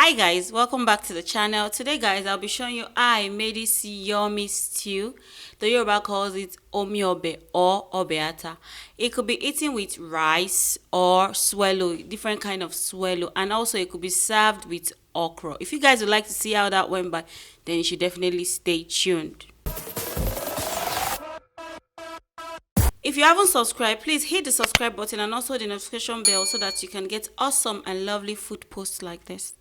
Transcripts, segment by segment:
Hi guys, welcome back to the channel. Today guys, I'll be showing you how I made this yummy stew. The Yoruba calls it Obe or Obe Ata. It could be eaten with rice or swallow, different kind of swallow, and also it could be served with okra. If you guys would like to see how that went by, then you should definitely stay tuned. If you haven't subscribed, please hit the subscribe button and also the notification bell so that you can get awesome and lovely food posts like this.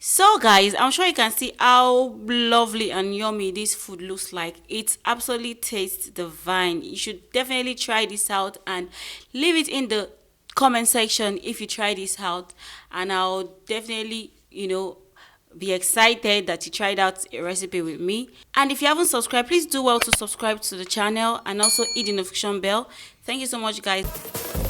So guys, I'm sure you can see how lovely and yummy this food looks like. It absolutely tastes divine. You should definitely try this out and leave it in the comment section if you try this out, and I'll definitely be excited that you tried out a recipe with me. And if you haven't subscribed, please do well to subscribe to the channel and also hit the notification bell. Thank you so much guys.